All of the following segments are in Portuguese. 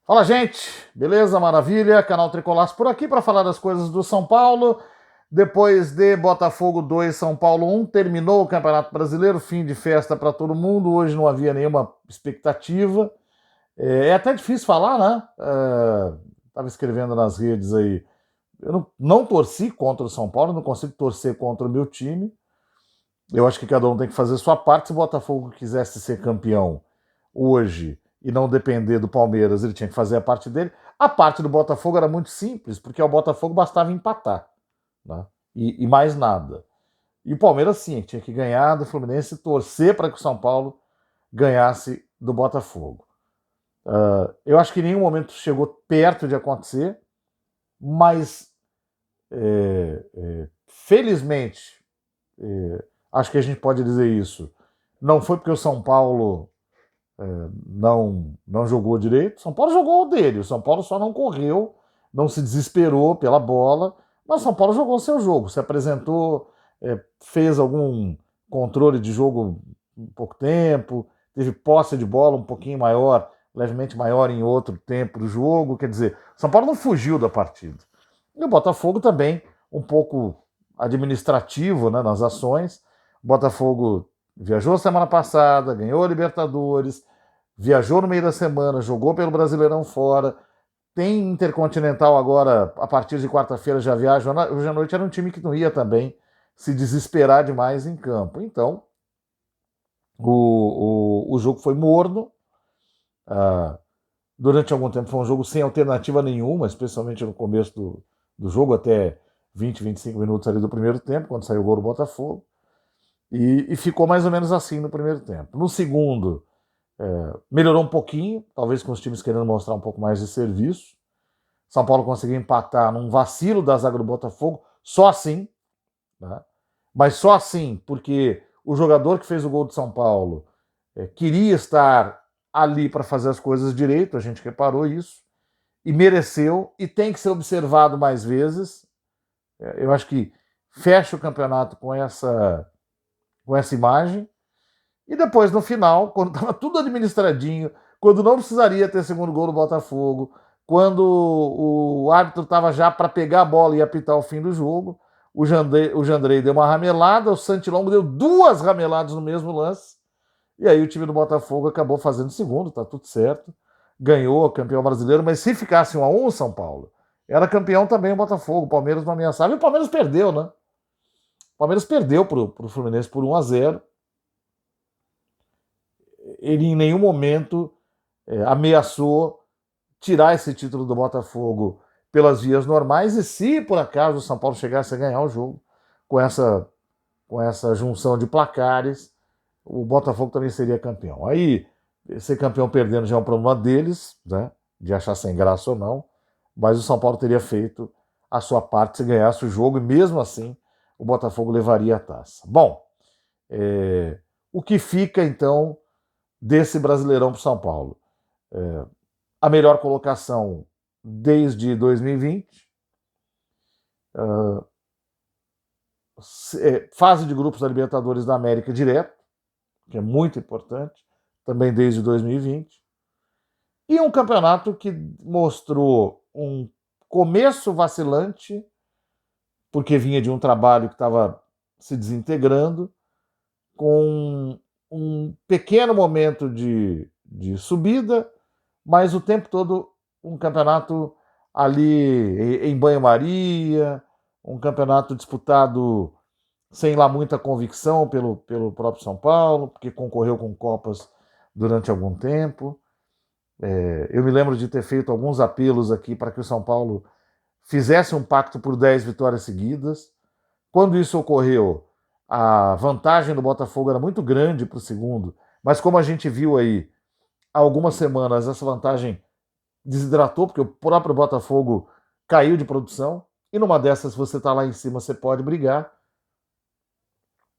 Fala, gente! Beleza? Maravilha? Canal Tricolaço por aqui para falar das coisas do São Paulo. Depois de Botafogo 2, São Paulo 1, terminou o Campeonato Brasileiro, fim de festa para todo mundo. Hoje não havia nenhuma expectativa. É até difícil falar, né? Estava escrevendo nas redes aí. Eu não torci contra o São Paulo, não consigo torcer contra o meu time. Eu acho que cada um tem que fazer sua parte. Se o Botafogo quisesse ser campeão hoje e não depender do Palmeiras, ele tinha que fazer a parte dele. A parte do Botafogo era muito simples, porque ao Botafogo bastava empatar, né? E mais nada. E o Palmeiras, sim, tinha que ganhar do Fluminense e torcer para que o São Paulo ganhasse do Botafogo. Eu acho que em nenhum momento chegou perto de acontecer, mas felizmente, acho que a gente pode dizer isso, não foi porque o São Paulo não jogou direito. São Paulo jogou o dele, o São Paulo só não correu, não se desesperou pela bola, mas o São Paulo jogou o seu jogo, se apresentou, fez algum controle de jogo em pouco tempo, teve posse de bola um pouquinho maior, levemente maior em outro tempo do jogo, quer dizer, o São Paulo não fugiu da partida. E o Botafogo também, um pouco administrativo, né, nas ações. O Botafogo viajou semana passada, ganhou a Libertadores, viajou no meio da semana, jogou pelo Brasileirão fora, tem Intercontinental agora, a partir de quarta-feira já viaja. Hoje à noite era um time que não ia também se desesperar demais em campo. Então, o jogo foi morno. Durante algum tempo foi um jogo sem alternativa nenhuma, especialmente no começo do jogo, até 20, 25 minutos ali do primeiro tempo, quando saiu o gol do Botafogo. E ficou mais ou menos assim no primeiro tempo. No segundo, melhorou um pouquinho, talvez com os times querendo mostrar um pouco mais de serviço. São Paulo conseguiu empatar num vacilo da zaga do Botafogo, só assim, né? Mas só assim, porque o jogador que fez o gol de São Paulo queria estar ali para fazer as coisas direito, a gente reparou isso, e mereceu, e tem que ser observado mais vezes. Eu acho que fecha o campeonato com essa imagem. E depois, no final, quando estava tudo administradinho, quando não precisaria ter segundo gol do Botafogo, quando o árbitro estava já para pegar a bola e apitar o fim do jogo, o Jandrei deu uma ramelada, o Santilongo deu duas rameladas no mesmo lance, e aí o time do Botafogo acabou fazendo segundo, tá tudo certo, ganhou, campeão brasileiro, mas se ficasse 1-1 o São Paulo, era campeão também o Botafogo, o Palmeiras não ameaçava, e o Palmeiras perdeu, né? O Palmeiras perdeu pro Fluminense por 1-0. Ele em nenhum momento ameaçou tirar esse título do Botafogo pelas vias normais, e se por acaso o São Paulo chegasse a ganhar o jogo com essa junção de placares, o Botafogo também seria campeão. Aí, ser campeão perdendo já é um problema deles, né, de achar sem graça ou não, mas o São Paulo teria feito a sua parte se ganhasse o jogo, e mesmo assim o Botafogo levaria a taça. Bom, o que fica então desse Brasileirão para o São Paulo? A melhor colocação desde 2020, fase de grupos da Libertadores da América direto, que é muito importante, também desde 2020, e um campeonato que mostrou um começo vacilante, porque vinha de um trabalho que estava se desintegrando, com um pequeno momento de subida, mas o tempo todo um campeonato ali em banho-maria, um campeonato disputado sem lá muita convicção pelo próprio São Paulo, porque concorreu com Copas durante algum tempo. Eu me lembro de ter feito alguns apelos aqui para que o São Paulo fizesse um pacto por 10 vitórias seguidas. Quando isso ocorreu, a vantagem do Botafogo era muito grande para o segundo, mas como a gente viu aí há algumas semanas, essa vantagem desidratou, porque o próprio Botafogo caiu de produção, e numa dessas, se você está lá em cima, você pode brigar,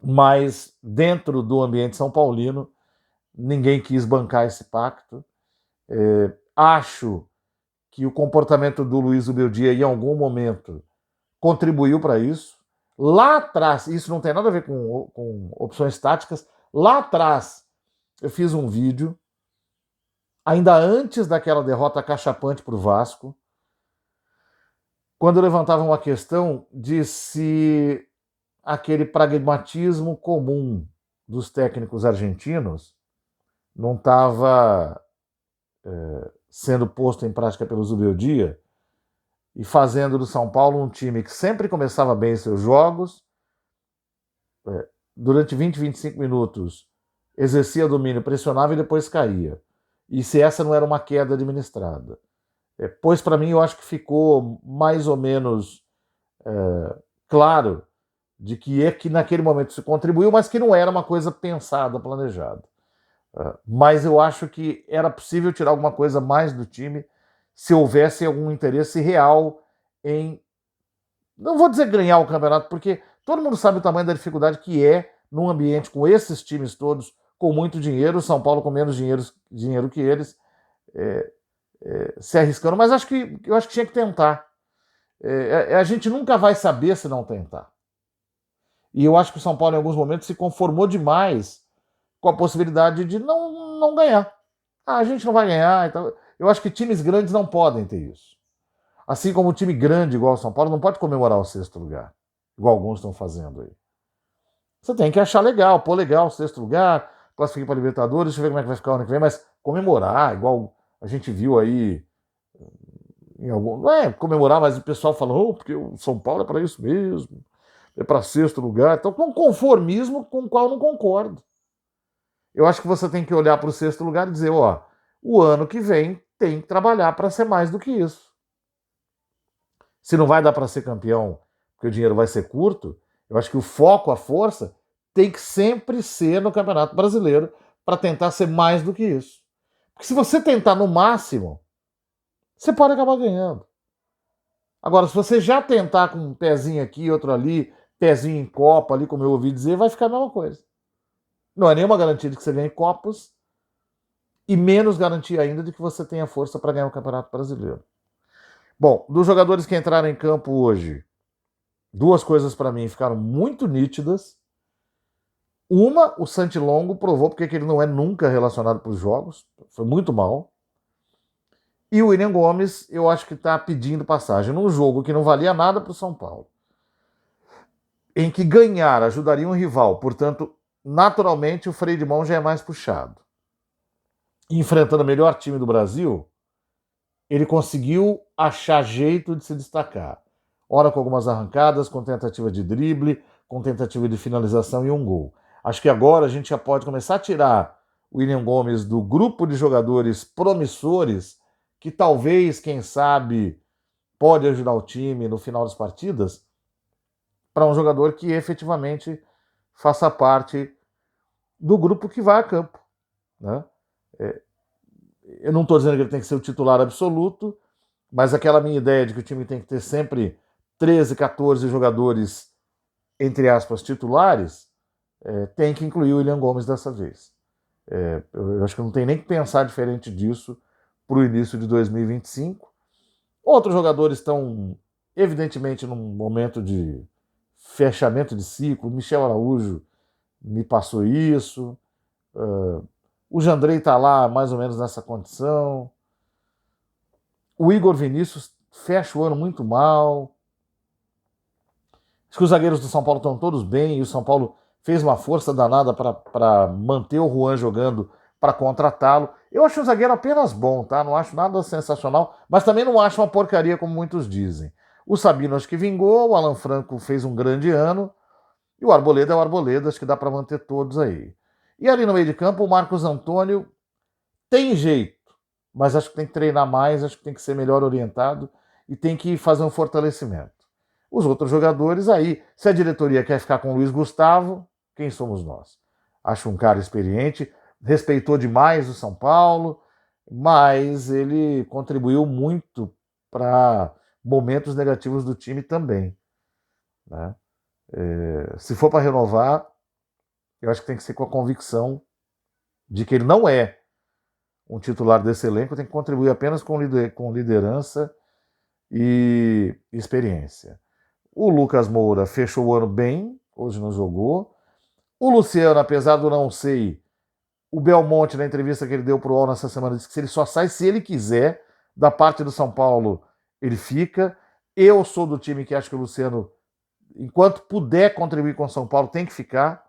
mas dentro do ambiente são paulino, ninguém quis bancar esse pacto. Acho que o comportamento do Luiz Ubeldia, em algum momento, contribuiu para isso. Lá atrás, isso não tem nada a ver com opções táticas, lá atrás eu fiz um vídeo ainda antes daquela derrota cachapante para o Vasco, quando levantavam a questão de se aquele pragmatismo comum dos técnicos argentinos não estava sendo posto em prática pelo Zubeldia e fazendo do São Paulo um time que sempre começava bem seus jogos, durante 20, 25 minutos exercia domínio, pressionava e depois caía. E se essa não era uma queda administrada. Pois para mim eu acho que ficou mais ou menos claro de que é que naquele momento se contribuiu, mas que não era uma coisa pensada, planejada. Mas eu acho que era possível tirar alguma coisa mais do time se houvesse algum interesse real em, não vou dizer ganhar o campeonato, porque todo mundo sabe o tamanho da dificuldade que é num ambiente com esses times todos, com muito dinheiro, o São Paulo com menos dinheiro que eles, se arriscando, mas eu acho que tinha que tentar. A gente nunca vai saber se não tentar. E eu acho que o São Paulo, em alguns momentos, se conformou demais com a possibilidade de não ganhar. A gente não vai ganhar. Então, eu acho que times grandes não podem ter isso. Assim como um time grande, igual o São Paulo, não pode comemorar o 6º lugar, igual alguns estão fazendo aí. Você tem que achar legal, pô, legal, o 6º lugar, classificar para Libertadores, deixa eu ver como é que vai ficar o ano que vem, mas comemorar, igual a gente viu aí em algum. Não é comemorar, mas o pessoal falou, porque o São Paulo é para isso mesmo, é para 6º lugar. Então, com conformismo com o qual eu não concordo. Eu acho que você tem que olhar para o 6º lugar e dizer, ó, o ano que vem tem que trabalhar para ser mais do que isso. Se não vai dar para ser campeão, porque o dinheiro vai ser curto, eu acho que o foco, a força, tem que sempre ser no Campeonato Brasileiro para tentar ser mais do que isso. Porque se você tentar no máximo, você pode acabar ganhando. Agora, se você já tentar com um pezinho aqui, outro ali, pezinho em Copa ali, como eu ouvi dizer, vai ficar a mesma coisa. Não é nenhuma garantia de que você ganhe Copas e menos garantia ainda de que você tenha força para ganhar o Campeonato Brasileiro. Bom, dos jogadores que entraram em campo hoje, duas coisas para mim ficaram muito nítidas. Uma, o Santi Longo provou porque ele não é nunca relacionado para os jogos, foi muito mal. E o William Gomes, eu acho que está pedindo passagem num jogo que não valia nada para o São Paulo, em que ganhar ajudaria um rival, portanto, naturalmente o freio de mão já é mais puxado. Enfrentando o melhor time do Brasil, ele conseguiu achar jeito de se destacar. Ora com algumas arrancadas, com tentativa de drible, com tentativa de finalização e um gol. Acho que agora a gente já pode começar a tirar o William Gomes do grupo de jogadores promissores que talvez, quem sabe, pode ajudar o time no final das partidas, para um jogador que efetivamente faça parte do grupo que vai a campo. Né? Eu não estou dizendo que ele tem que ser o titular absoluto, mas aquela minha ideia de que o time tem que ter sempre 13, 14 jogadores, entre aspas, titulares, tem que incluir o William Gomes dessa vez. Eu acho que não tem nem que pensar diferente disso para o início de 2025. Outros jogadores estão, evidentemente, num momento de fechamento de ciclo. Michel Araújo me passou isso. O Jandrei está lá mais ou menos nessa condição. O Igor Vinícius fecha o ano muito mal. Acho que os zagueiros do São Paulo estão todos bem e o São Paulo fez uma força danada para manter o Juan jogando, para contratá-lo. Eu acho o zagueiro apenas bom, tá? Não acho nada sensacional, mas também não acho uma porcaria como muitos dizem. O Sabino acho que vingou, o Alan Franco fez um grande ano e o Arboleda é o Arboleda, acho que dá para manter todos aí. E ali no meio de campo, o Marcos Antônio tem jeito, mas acho que tem que treinar mais, acho que tem que ser melhor orientado e tem que fazer um fortalecimento. Os outros jogadores aí, se a diretoria quer ficar com o Luiz Gustavo, quem somos nós? Acho um cara experiente, respeitou demais o São Paulo, mas ele contribuiu muito para momentos negativos do time também. Né? Se for para renovar, eu acho que tem que ser com a convicção de que ele não é um titular desse elenco, tem que contribuir apenas com liderança e experiência. O Lucas Moura fechou o ano bem, hoje não jogou. O Luciano, apesar do não sei, O Belmonte, na entrevista que ele deu para o UOL nessa semana, disse que se ele só sai se ele quiser. Da parte do São Paulo, ele fica. Eu sou do time que acho que o Luciano, enquanto puder contribuir com o São Paulo, tem que ficar.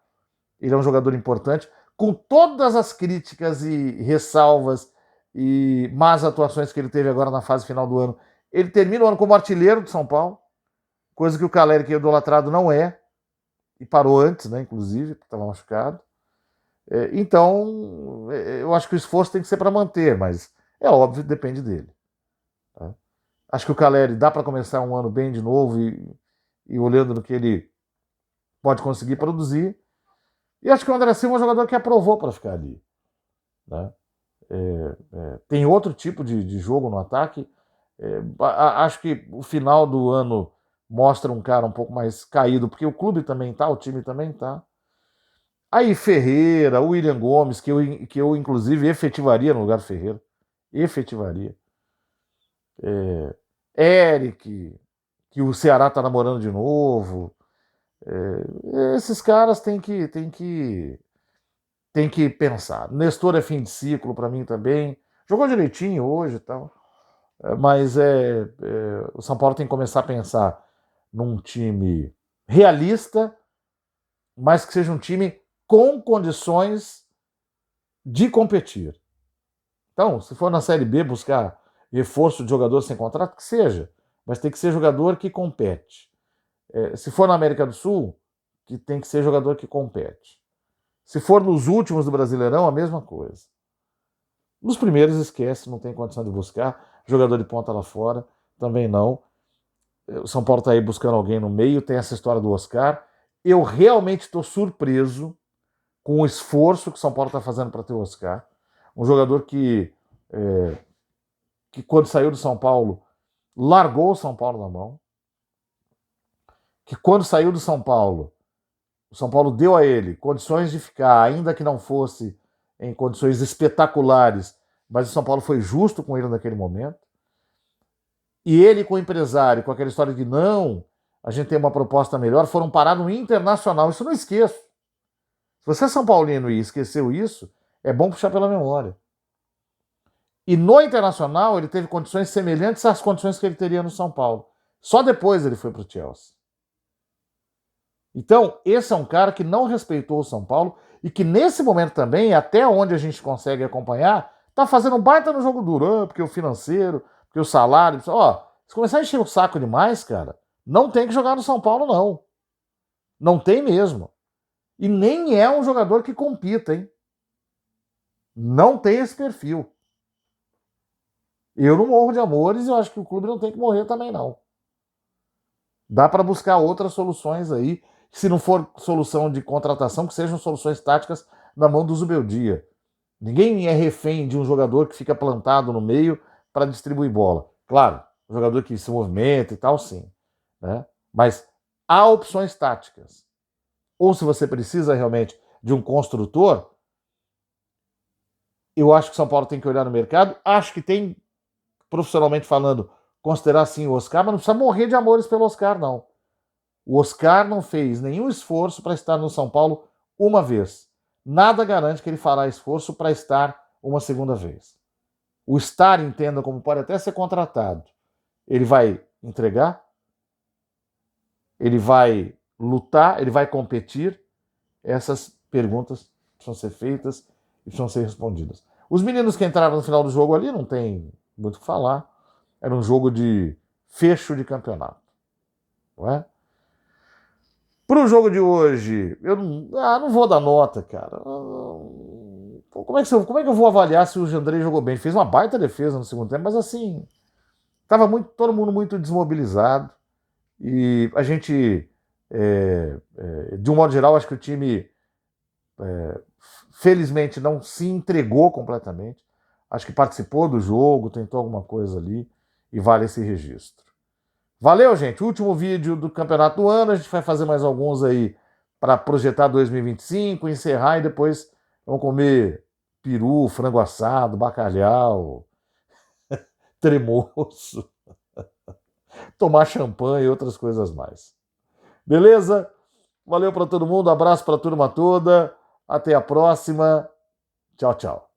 Ele é um jogador importante. Com todas as críticas e ressalvas e más atuações que ele teve agora na fase final do ano, ele termina o ano como artilheiro do São Paulo, coisa que o Caleri, que é idolatrado, não é. E parou antes, né, inclusive, porque estava machucado. Então, eu acho que o esforço tem que ser para manter, mas é óbvio, depende dele. Tá? Acho que o Caleri dá para começar um ano bem de novo e olhando no que ele pode conseguir produzir. E acho que o André Silva é um jogador que aprovou para ficar ali. Né? Tem outro tipo de jogo no ataque. Acho que o final do ano mostra um cara um pouco mais caído, porque o clube também tá, o time também tá. Aí Ferreira, William Gomes, que eu inclusive efetivaria no lugar do Ferreira. Efetivaria. Eric, que o Ceará tá namorando de novo. Esses caras têm que pensar. Nestor é fim de ciclo para mim também. Jogou direitinho hoje e tal. Mas o São Paulo tem que começar a pensar num time realista, mas que seja um time com condições de competir. Então, se for na Série B buscar reforço de jogador sem contrato, que seja. Mas tem que ser jogador que compete. Se for na América do Sul, que tem que ser jogador que compete. Se for nos últimos do Brasileirão, a mesma coisa. Nos primeiros, esquece, não tem condição de buscar. Jogador de ponta lá fora, também não. O São Paulo está aí buscando alguém no meio, tem essa história do Oscar. Eu realmente estou surpreso com o esforço que o São Paulo está fazendo para ter o Oscar. Um jogador que quando saiu do São Paulo, largou o São Paulo na mão. Que quando saiu do São Paulo, o São Paulo deu a ele condições de ficar, ainda que não fosse em condições espetaculares, mas o São Paulo foi justo com ele naquele momento. E ele com o empresário, com aquela história de não, a gente tem uma proposta melhor, foram parar no Internacional. Isso eu não esqueço. Se você é São Paulino e esqueceu isso, é bom puxar pela memória. E no Internacional ele teve condições semelhantes às condições que ele teria no São Paulo. Só depois ele foi para o Chelsea. Então, esse é um cara que não respeitou o São Paulo e que nesse momento também, até onde a gente consegue acompanhar, tá fazendo um baita no jogo duro, porque o financeiro, porque o salário... Se começar a encher o saco demais, cara, não tem que jogar no São Paulo, não. Não tem mesmo. E nem é um jogador que compita, hein? Não tem esse perfil. Eu não morro de amores e eu acho que o clube não tem que morrer também, não. Dá para buscar outras soluções aí. Se não for solução de contratação, que sejam soluções táticas na mão do Zubeldia. Ninguém é refém de um jogador que fica plantado no meio para distribuir bola. Claro, um jogador que se movimenta e tal, sim. Né? Mas há opções táticas. Ou se você precisa realmente de um construtor, eu acho que o São Paulo tem que olhar no mercado. Acho que tem, profissionalmente falando, considerar sim o Oscar, mas não precisa morrer de amores pelo Oscar, não. O Oscar não fez nenhum esforço para estar no São Paulo uma vez. Nada garante que ele fará esforço para estar uma segunda vez. O estar, entenda como pode até ser contratado. Ele vai entregar? Ele vai lutar? Ele vai competir? Essas perguntas precisam ser feitas e precisam ser respondidas. Os meninos que entraram no final do jogo ali não tem muito o que falar. Era um jogo de fecho de campeonato. Não é? Para o jogo de hoje, eu não vou dar nota, cara. Como é que eu vou avaliar se o Jandrei jogou bem? Ele fez uma baita defesa no segundo tempo, mas assim, estava todo mundo muito desmobilizado. E a gente, de um modo geral, acho que o time, felizmente, não se entregou completamente. Acho que participou do jogo, tentou alguma coisa ali e vale esse registro. Valeu, gente. Último vídeo do campeonato do ano. A gente vai fazer mais alguns aí para projetar 2025, encerrar e depois vamos comer peru, frango assado, bacalhau, tremoço, tomar champanhe e outras coisas mais. Beleza? Valeu para todo mundo. Abraço para a turma toda. Até a próxima. Tchau, tchau.